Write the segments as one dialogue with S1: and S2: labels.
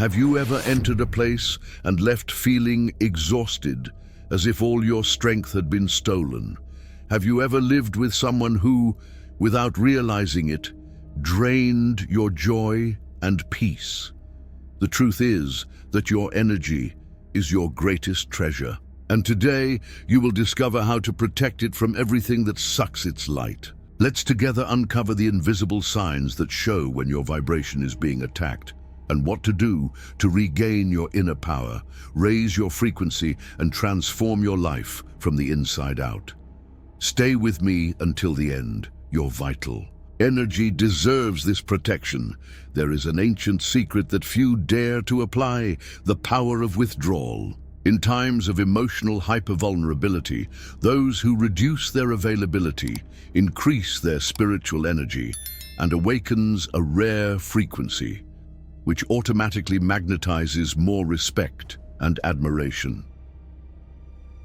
S1: Have you ever entered a place and left feeling exhausted, as if all your strength had been stolen? Have you ever lived with someone who, without realizing it, drained your joy and peace? The truth is that your energy is your greatest treasure. And today, you will discover how to protect it from everything that sucks its light. Let's together uncover the invisible signs that show when your vibration is being attacked, and what to do to regain your inner power, raise your frequency, and transform your life from the inside out. Stay with me until the end. You're vital. Energy deserves this protection. There is an ancient secret that few dare to apply: the power of withdrawal. In times of emotional hypervulnerability, those who reduce their availability increase their spiritual energy and awakens a rare frequency, which automatically magnetizes more respect and admiration.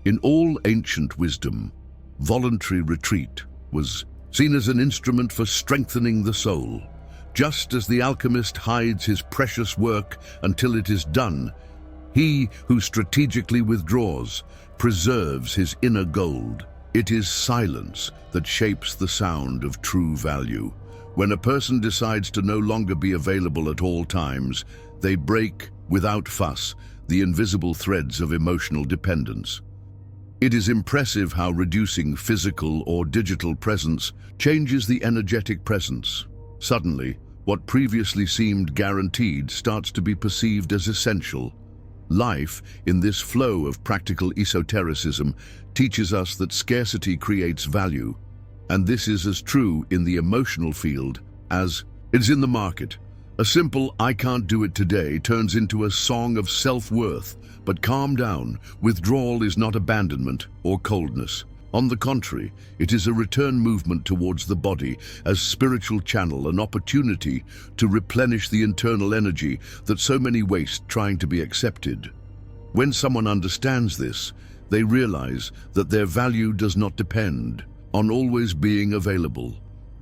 S1: In all ancient wisdom, voluntary retreat was seen as an instrument for strengthening the soul. Just as the alchemist hides his precious work until it is done, he who strategically withdraws preserves his inner gold. It is silence that shapes the sound of true value. When a person decides to no longer be available at all times, they break, without fuss, the invisible threads of emotional dependence. It is impressive how reducing physical or digital presence changes the energetic presence. Suddenly, what previously seemed guaranteed starts to be perceived as essential. Life, in this flow of practical esotericism, teaches us that scarcity creates value, and this is as true in the emotional field as it is in the market. A simple "I can't do it today" turns into a song of self-worth. But calm down. Withdrawal is not abandonment or coldness. On the contrary, it is a return movement towards the body as spiritual channel, an opportunity to replenish the internal energy that so many waste trying to be accepted. When someone understands this, they realize that their value does not depend on always being available.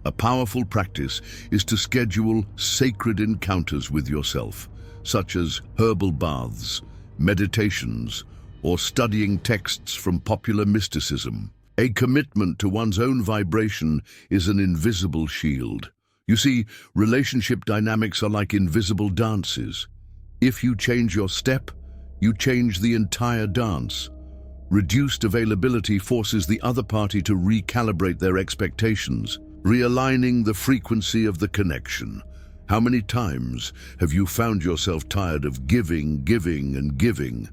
S1: A powerful practice is to schedule sacred encounters with yourself, such as herbal baths, meditations, or studying texts from popular mysticism. A commitment to one's own vibration is an invisible shield. You see, relationship dynamics are like invisible dances. If you change your step, you change the entire dance. Reduced availability forces the other party to recalibrate their expectations, realigning the frequency of the connection. How many times have you found yourself tired of giving, and giving?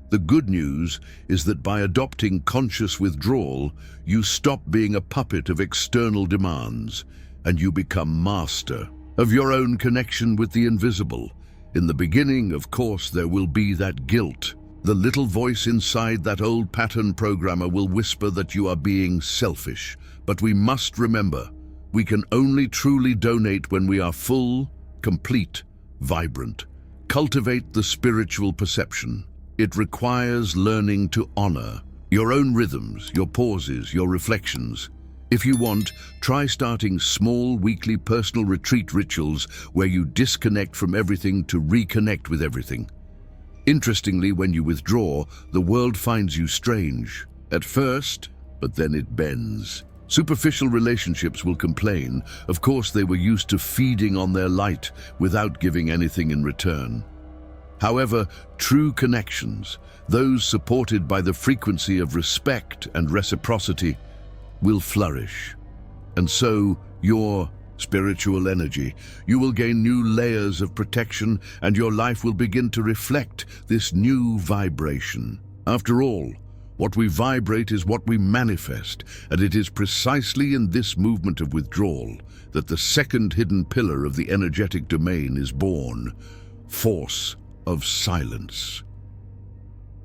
S1: The good news is that by adopting conscious withdrawal, you stop being a puppet of external demands, and you become master of your own connection with the invisible. In the beginning, of course, there will be that guilt. The little voice inside that old pattern programmer will whisper that you are being selfish. But we must remember, we can only truly donate when we are full, complete, vibrant. Cultivate the spiritual perception. It requires learning to honor your own rhythms, your pauses, your reflections. If you want, try starting small weekly personal retreat rituals where you disconnect from everything to reconnect with everything. Interestingly, when you withdraw, the world finds you strange at first, but then it bends. Superficial relationships will complain. Of course, they were used to feeding on their light without giving anything in return. However, true connections, those supported by the frequency of respect and reciprocity, will flourish. And so, your spiritual energy, you will gain new layers of protection, and your life will begin to reflect this new vibration. After all, what we vibrate is what we manifest, and it is precisely in this movement of withdrawal that the second hidden pillar of the energetic domain is born: force of silence.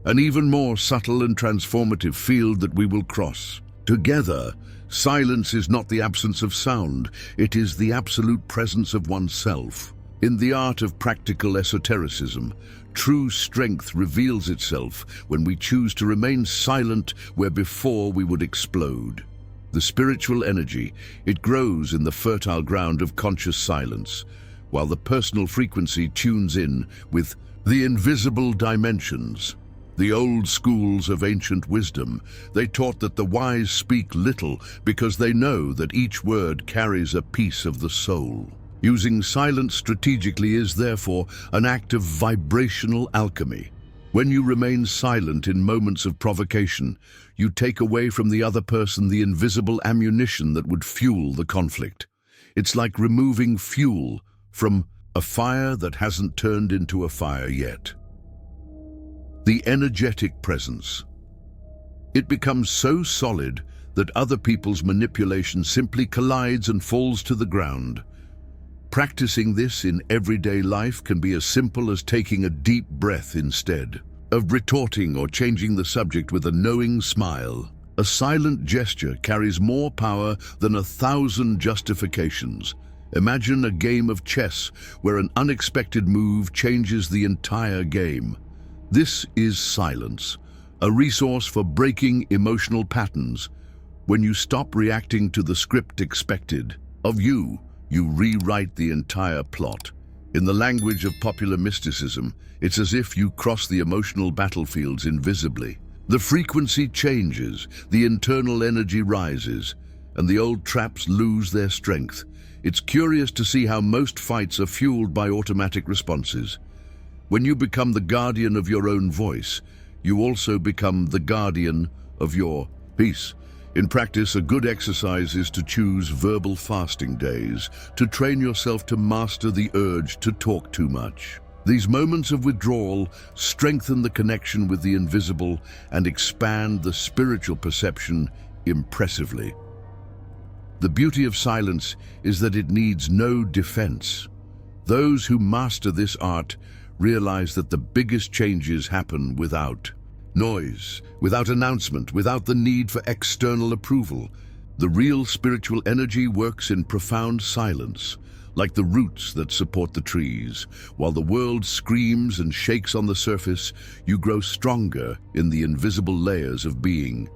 S1: An even more subtle and transformative field that we will cross. Together, silence is not the absence of sound, it is the absolute presence of oneself. In the art of practical esotericism, true strength reveals itself when we choose to remain silent where before we would explode. The spiritual energy, it grows in the fertile ground of conscious silence, while the personal frequency tunes in with the invisible dimensions. The old schools of ancient wisdom, they taught that the wise speak little because they know that each word carries a piece of the soul. Using silence strategically is therefore an act of vibrational alchemy. When you remain silent in moments of provocation, you take away from the other person the invisible ammunition that would fuel the conflict. It's like removing fuel from a fire that hasn't turned into a fire yet. The energetic presence. It becomes so solid that other people's manipulation simply collides and falls to the ground. Practicing this in everyday life can be as simple as taking a deep breath instead of retorting or changing the subject with a knowing smile. A silent gesture carries more power than 1,000 justifications. Imagine a game of chess where an unexpected move changes the entire game. This is silence, a resource for breaking emotional patterns. When you stop reacting to the script expected of you, you rewrite the entire plot. In the language of popular mysticism, it's as if you cross the emotional battlefields invisibly. The frequency changes, the internal energy rises, and the old traps lose their strength. It's curious to see how most fights are fueled by automatic responses. When you become the guardian of your own voice, you also become the guardian of your peace. In practice, a good exercise is to choose verbal fasting days, to train yourself to master the urge to talk too much. These moments of withdrawal strengthen the connection with the invisible and expand the spiritual perception impressively. The beauty of silence is that it needs no defense. Those who master this art realize that the biggest changes happen without noise, without announcement, without the need for external approval. The real spiritual energy works in profound silence, like the roots that support the trees. While the world screams and shakes on the surface, you grow stronger in the invisible layers of being.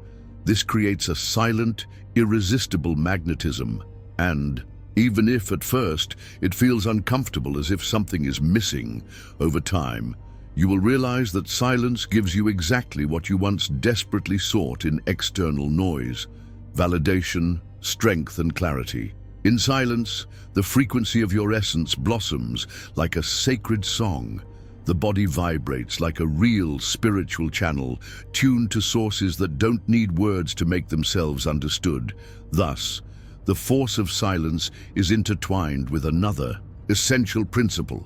S1: This creates a silent, irresistible magnetism, and even if at first it feels uncomfortable, as if something is missing, over time, you will realize that silence gives you exactly what you once desperately sought in external noise: validation, strength, and clarity. In silence, the frequency of your essence blossoms like a sacred song. The body vibrates like a real spiritual channel, tuned to sources that don't need words to make themselves understood. Thus, the force of silence is intertwined with another essential principle: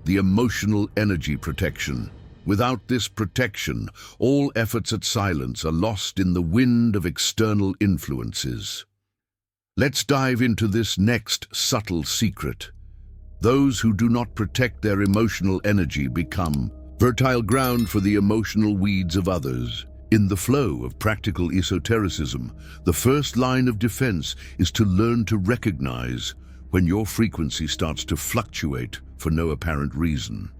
S1: the emotional energy protection. Without this protection, all efforts at silence are lost in the wind of external influences. Let's dive into this next subtle secret. Those who do not protect their emotional energy become fertile ground for the emotional weeds of others. In the flow of practical esotericism, the first line of defense is to learn to recognize when your frequency starts to fluctuate for no apparent reason.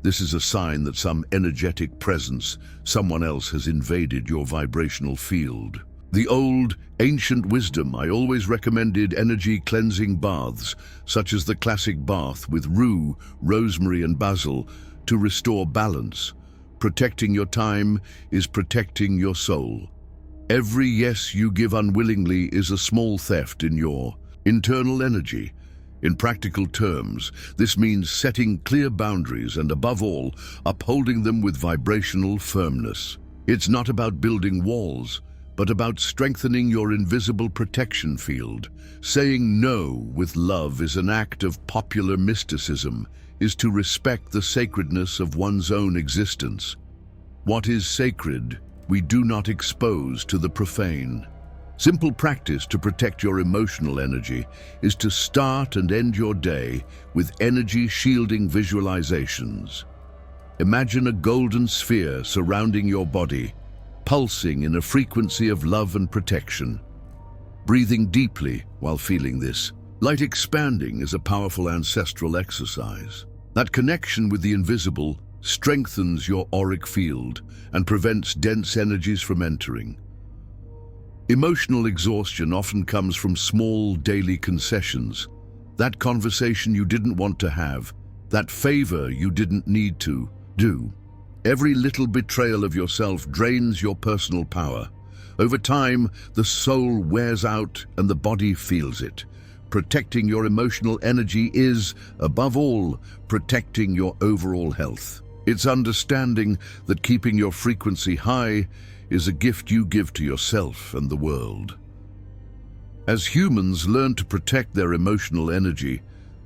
S1: This is a sign that some energetic presence, someone else, has invaded your vibrational field. The old, ancient wisdom, I always recommended energy cleansing baths, such as the classic bath with rue, rosemary, and basil, to restore balance. Protecting your time is protecting your soul. Every yes you give unwillingly is a small theft in your internal energy. In practical terms, this means setting clear boundaries and, above all, upholding them with vibrational firmness. It's not about building walls, but about strengthening your invisible protection field. Saying no with love is an act of popular mysticism, is to respect the sacredness of one's own existence. What is sacred, we do not expose to the profane. Simple practice to protect your emotional energy is to start and end your day with energy-shielding visualizations. Imagine a golden sphere surrounding your body, pulsing in a frequency of love and protection. Breathing deeply while feeling this. Light expanding is a powerful ancestral exercise. That connection with the invisible strengthens your auric field and prevents dense energies from entering. Emotional exhaustion often comes from small daily concessions. that conversation you didn't want to have, that favor you didn't need to do. Every little betrayal of yourself drains your personal power. Over time, the soul wears out and the body feels it. Protecting your emotional energy is, above all, protecting your overall health. It's understanding that keeping your frequency high is a gift you give to yourself and the world. As humans learn to protect their emotional energy,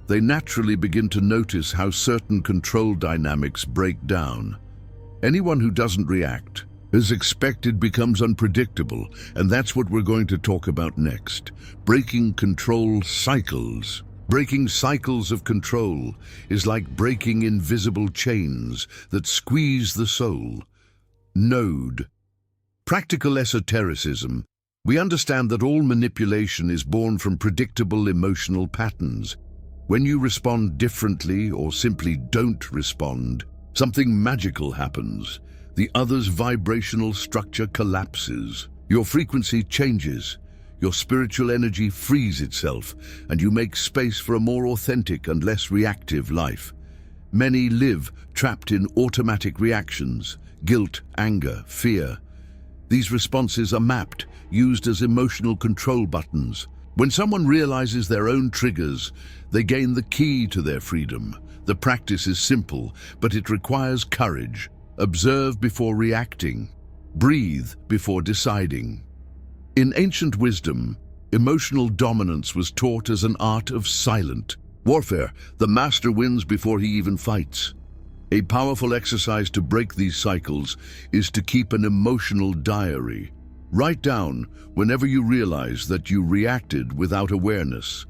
S1: they naturally begin to notice how certain control dynamics break down. Anyone who doesn't react, as expected, becomes unpredictable, and that's what we're going to talk about next. Breaking control cycles. Breaking cycles of control is like breaking invisible chains that squeeze the soul. Node. Practical esotericism. We understand that all manipulation is born from predictable emotional patterns. When you respond differently or simply don't respond, something magical happens. The other's vibrational structure collapses. Your frequency changes. Your spiritual energy frees itself, and you make space for a more authentic and less reactive life. Many live trapped in automatic reactions: guilt, anger, fear. These responses are mapped, used as emotional control buttons. When someone realizes their own triggers, they gain the key to their freedom. The practice is simple, but it requires courage. Observe before reacting. Breathe before deciding. In ancient wisdom, emotional dominance was taught as an art of silent warfare. The master wins before he even fights. A powerful exercise to break these cycles is to keep an emotional diary. Write down whenever you realize that you reacted without awareness.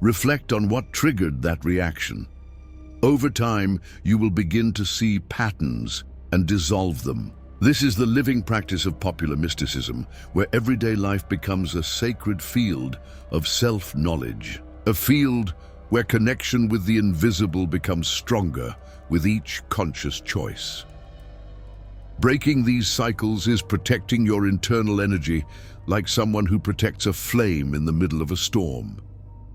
S1: Reflect on what triggered that reaction. Over time, you will begin to see patterns and dissolve them. This is the living practice of popular mysticism, where everyday life becomes a sacred field of self-knowledge. A field where connection with the invisible becomes stronger with each conscious choice. Breaking these cycles is protecting your internal energy like someone who protects a flame in the middle of a storm.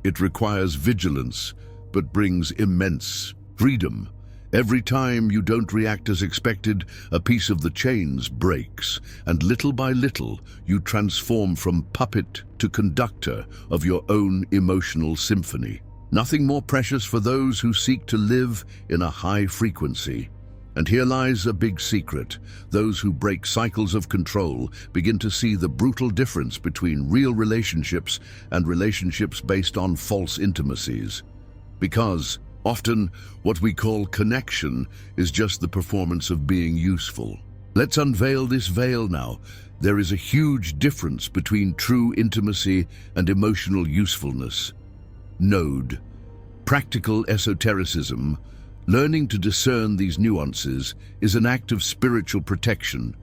S1: It requires vigilance, but brings immense freedom. Every time you don't react as expected, a piece of the chains breaks, and little by little, you transform from puppet to conductor of your own emotional symphony. Nothing more precious for those who seek to live in a high frequency. And here lies a big secret. Those who break cycles of control begin to see the brutal difference between real relationships and relationships based on false intimacies. Because often, what we call connection is just the performance of being useful. Let's unveil this veil now. There is a huge difference between true intimacy and emotional usefulness. Node. Practical esotericism. Learning to discern these nuances is an act of spiritual protection.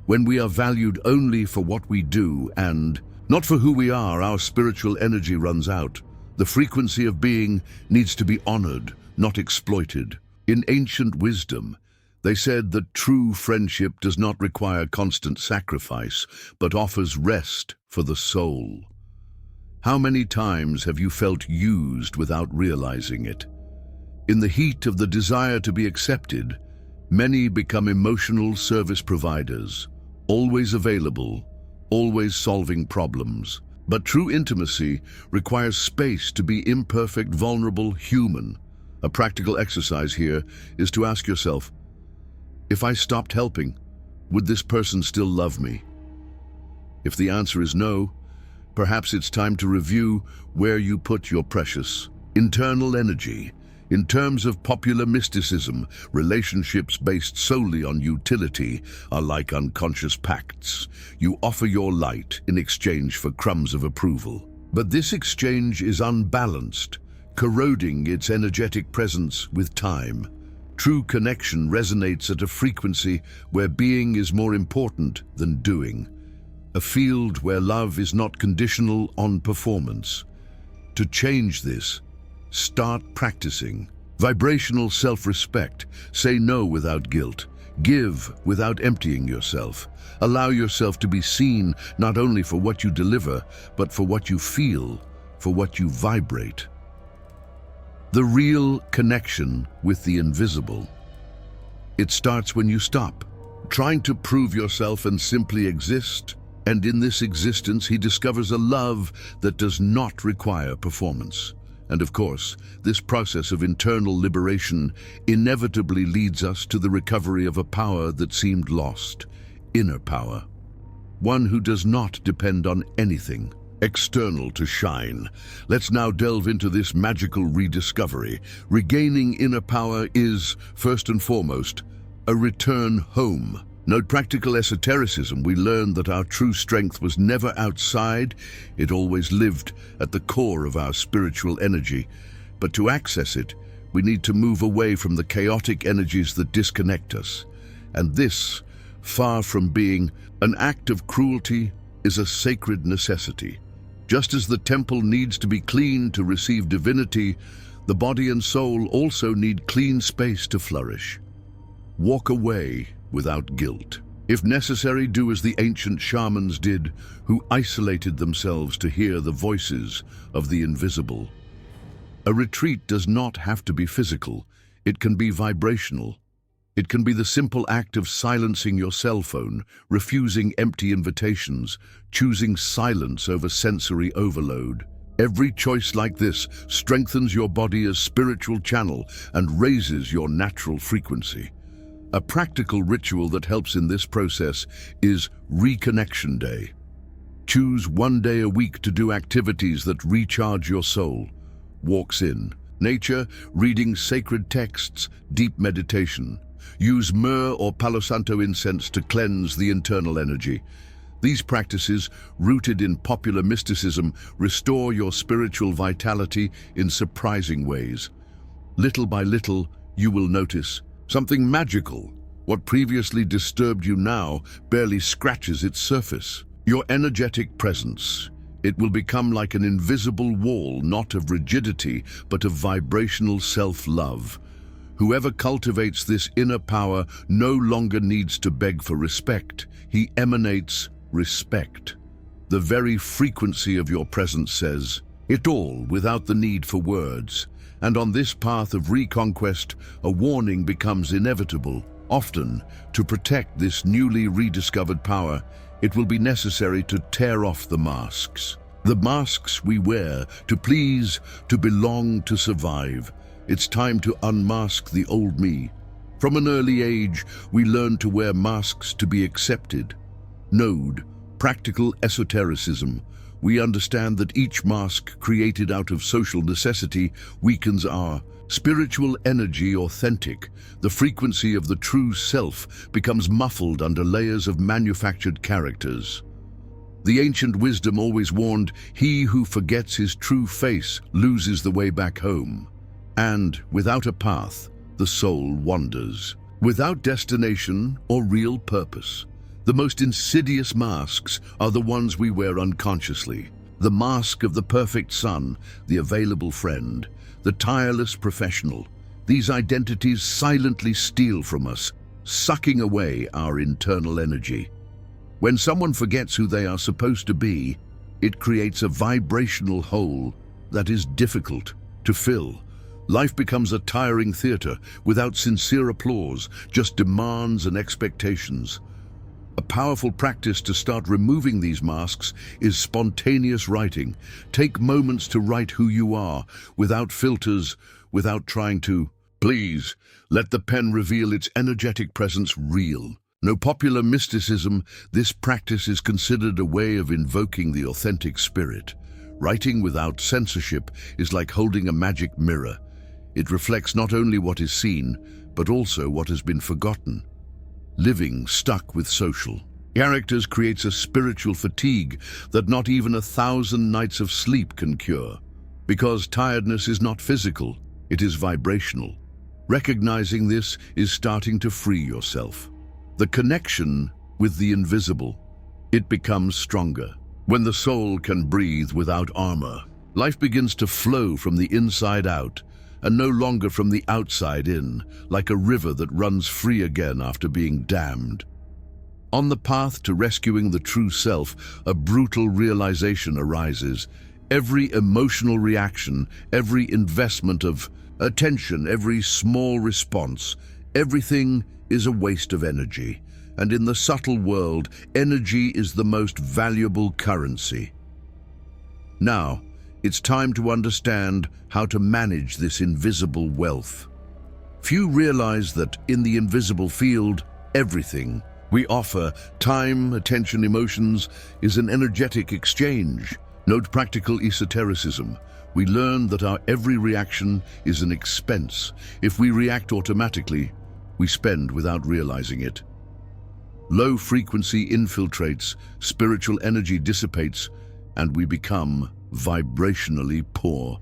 S1: When we are valued only for what we do and not for who we are, our spiritual energy runs out. The frequency of being needs to be honored, not exploited. In ancient wisdom, they said that true friendship does not require constant sacrifice, but offers rest for the soul. How many times have you felt used without realizing it? In the heat of the desire to be accepted, many become emotional service providers, always available, always solving problems. But true intimacy requires space to be imperfect, vulnerable, human. A practical exercise here is to ask yourself, if I stopped helping, would this person still love me? If the answer is no, perhaps it's time to review where you put your precious internal energy. In terms of popular mysticism, relationships based solely on utility are like unconscious pacts. You offer your light in exchange for crumbs of approval. But this exchange is unbalanced, corroding its energetic presence with time. True connection resonates at a frequency where being is more important than doing. A field where love is not conditional on performance. To change this, start practicing vibrational self-respect. Say no without guilt. Give without emptying yourself. Allow yourself to be seen not only for what you deliver, but for what you feel, for what you vibrate. The real connection with the invisible. It starts when you stop trying to prove yourself and simply exist. And in this existence, he discovers a love that does not require performance. And of course, this process of internal liberation inevitably leads us to the recovery of a power that seemed lost, inner power. One who does not depend on anything external to shine. Let's now delve into this magical rediscovery. Regaining inner power is, first and foremost, a return home. No practical esotericism, we learned that our true strength was never outside, it always lived at the core of our spiritual energy. But to access it, we need to move away from the chaotic energies that disconnect us. And this, far from being an act of cruelty, is a sacred necessity. Just as the temple needs to be clean to receive divinity, the body and soul also need clean space to flourish. Walk away without guilt. If necessary, do as the ancient shamans did, who isolated themselves to hear the voices of the invisible. A retreat does not have to be physical. It can be vibrational. It can be the simple act of silencing your cell phone, refusing empty invitations, choosing silence over sensory overload. Every choice like this strengthens your body as spiritual channel and raises your natural frequency. A practical ritual that helps in this process is Reconnection Day. Choose one day a week to do activities that recharge your soul. Walks in nature, reading sacred texts, deep meditation. Use myrrh or Palo Santo incense to cleanse the internal energy. These practices, rooted in popular mysticism, restore your spiritual vitality in surprising ways. Little by little, you will notice something magical. What previously disturbed you now barely scratches its surface. Your energetic presence. It will become like an invisible wall, not of rigidity, but of vibrational self-love. Whoever cultivates this inner power no longer needs to beg for respect. He emanates respect. The very frequency of your presence says it all without the need for words. And on this path of reconquest, a warning becomes inevitable. Often, to protect this newly rediscovered power, it will be necessary to tear off the masks. The masks we wear to please, to belong, to survive. It's time to unmask the old me. From an early age, we learn to wear masks to be accepted. Node, practical esotericism. We understand that each mask created out of social necessity weakens our spiritual energy. Authentic. The frequency of the true self becomes muffled under layers of manufactured characters. The ancient wisdom always warned, he who forgets his true face loses the way back home. And without a path, the soul wanders. Without destination or real purpose. The most insidious masks are the ones we wear unconsciously. The mask of the perfect son, the available friend, the tireless professional. These identities silently steal from us, sucking away our internal energy. When someone forgets who they are supposed to be, it creates a vibrational hole that is difficult to fill. Life becomes a tiring theater without sincere applause, just demands and expectations. A powerful practice to start removing these masks is spontaneous writing. Take moments to write who you are, without filters, without trying to please. Let the pen reveal its energetic presence real. No popular mysticism, this practice is considered a way of invoking the authentic spirit. Writing without censorship is like holding a magic mirror. It reflects not only what is seen, but also what has been forgotten. Living stuck with social characters creates a spiritual fatigue that not even 1,000 nights of sleep can cure. Because tiredness is not physical, it is vibrational. Recognizing this is starting to free yourself. The connection with the invisible, it becomes stronger. When the soul can breathe without armor, life begins to flow from the inside out, and no longer from the outside in, like a river that runs free again after being dammed. On the path to rescuing the true self, a brutal realization arises. Every emotional reaction, every investment of attention, every small response, everything is a waste of energy. And in the subtle world, energy is the most valuable currency. Now, it's time to understand how to manage this invisible wealth. Few realize that in the invisible field, everything we offer, time, attention, emotions, is an energetic exchange. Note practical esotericism. We learn that our every reaction is an expense. If we react automatically, we spend without realizing it. Low frequency infiltrates, spiritual energy dissipates, and we become vibrationally poor.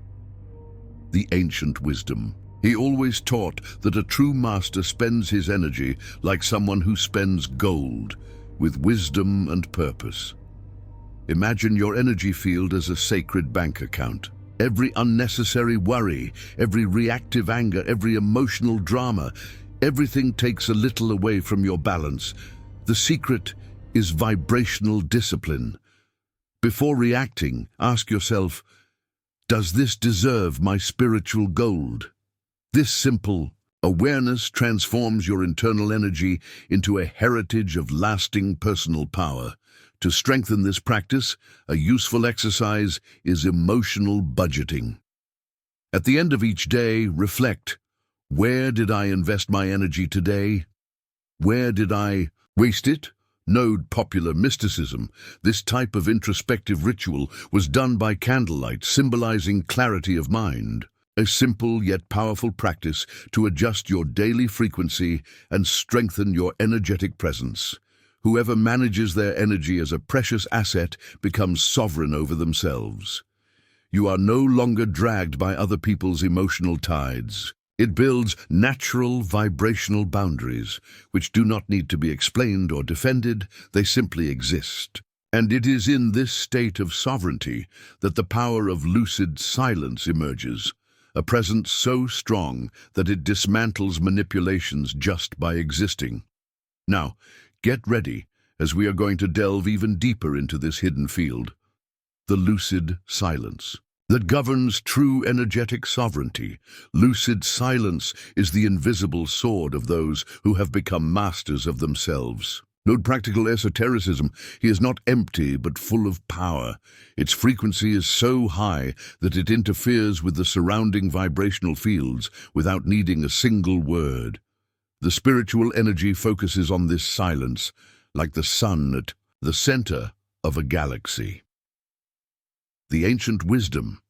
S1: The ancient wisdom. He always taught that a true master spends his energy like someone who spends gold, with wisdom and purpose. Imagine your energy field as a sacred bank account. Every unnecessary worry, every reactive anger, every emotional drama, everything takes a little away from your balance. The secret is vibrational discipline. Before reacting, ask yourself, does this deserve my spiritual gold? This simple awareness transforms your internal energy into a heritage of lasting personal power. To strengthen this practice, a useful exercise is emotional budgeting. At the end of each day, reflect, where did I invest my energy today? Where did I waste it? Note popular mysticism. This type of introspective ritual was done by candlelight, symbolizing clarity of mind. A simple yet powerful practice to adjust your daily frequency and strengthen your energetic presence. Whoever manages their energy as a precious asset becomes sovereign over themselves. You are no longer dragged by other people's emotional tides. It builds natural vibrational boundaries, which do not need to be explained or defended, they simply exist. And it is in this state of sovereignty that the power of lucid silence emerges. A presence so strong that it dismantles manipulations just by existing. Now, get ready, as we are going to delve even deeper into this hidden field. The lucid silence that governs true energetic sovereignty. Lucid silence is the invisible sword of those who have become masters of themselves. Note practical esotericism. He is not empty, but full of power. Its frequency is so high that it interferes with the surrounding vibrational fields without needing a single word. The spiritual energy focuses on this silence, like the sun at the center of a galaxy. The ancient wisdom.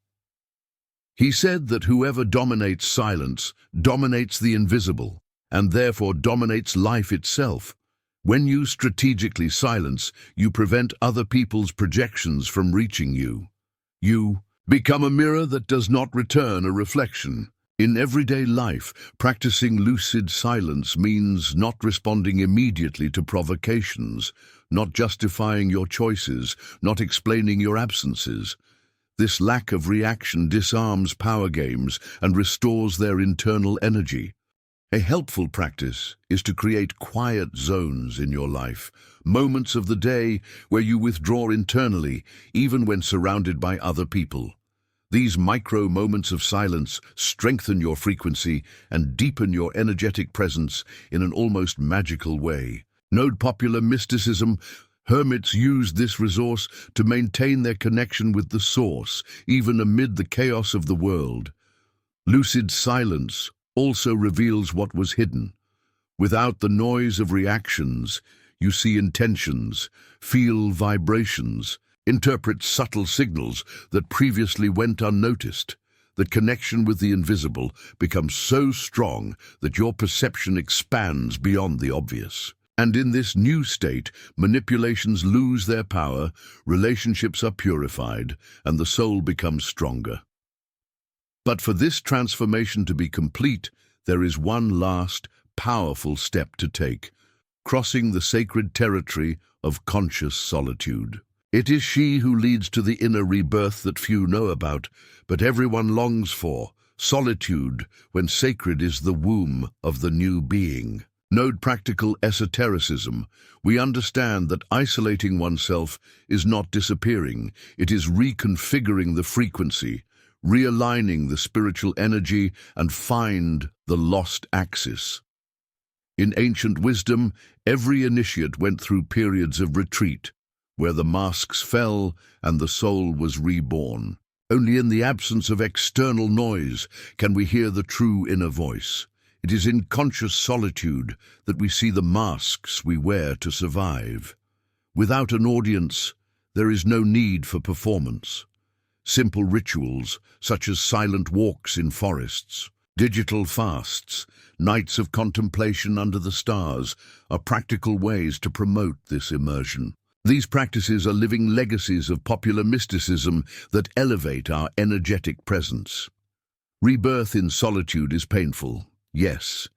S1: He said that whoever dominates silence dominates the invisible, and therefore dominates life itself. When you strategically silence, you prevent other people's projections from reaching you. You become a mirror that does not return a reflection. In everyday life, practicing lucid silence means not responding immediately to provocations, not justifying your choices, not explaining your absences. This lack of reaction disarms power games and restores their internal energy. A helpful practice is to create quiet zones in your life, moments of the day where you withdraw internally, even when surrounded by other people. These micro moments of silence strengthen your frequency and deepen your energetic presence in an almost magical way. Note popular mysticism. Hermits used this resource to maintain their connection with the source, even amid the chaos of the world. Lucid silence also reveals what was hidden. Without the noise of reactions, you see intentions, feel vibrations, interpret subtle signals that previously went unnoticed. The connection with the invisible becomes so strong that your perception expands beyond the obvious. And in this new state, manipulations lose their power, relationships are purified, and the soul becomes stronger. But for this transformation to be complete, there is one last, powerful step to take, crossing the sacred territory of conscious solitude. It is she who leads to the inner rebirth that few know about, but everyone longs for, solitude, when sacred is the womb of the new being. Note practical esotericism. We understand that isolating oneself is not disappearing, it is reconfiguring the frequency, realigning the spiritual energy and find the lost axis. In ancient wisdom, every initiate went through periods of retreat, where the masks fell and the soul was reborn. Only in the absence of external noise can we hear the true inner voice. It is in conscious solitude that we see the masks we wear to survive. Without an audience, there is no need for performance. Simple rituals, such as silent walks in forests, digital fasts, nights of contemplation under the stars, are practical ways to promote this immersion. These practices are living legacies of popular mysticism that elevate our energetic presence. Rebirth in solitude is painful, yes,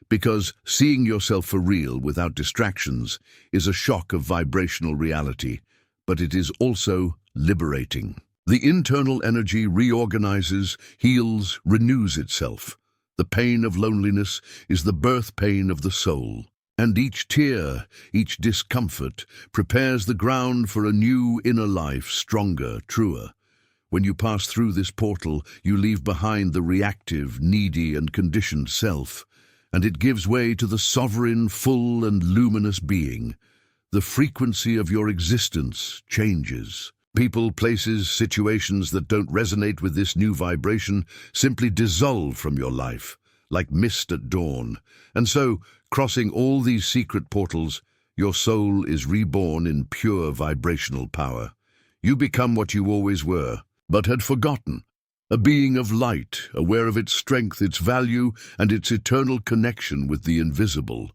S1: because seeing yourself for real without distractions is a shock of vibrational reality, but it is also liberating. The internal energy reorganizes, heals, renews itself. The pain of loneliness is the birth pain of the soul. And each tear, each discomfort, prepares the ground for a new inner life, stronger, truer. When you pass through this portal, you leave behind the reactive, needy, and conditioned self, and it gives way to the sovereign, full, and luminous being. The frequency of your existence changes. People, places, situations that don't resonate with this new vibration simply dissolve from your life, like mist at dawn. And so, crossing all these secret portals, your soul is reborn in pure vibrational power. You become what you always were, but had forgotten. A being of light, aware of its strength, its value, and its eternal connection with the invisible.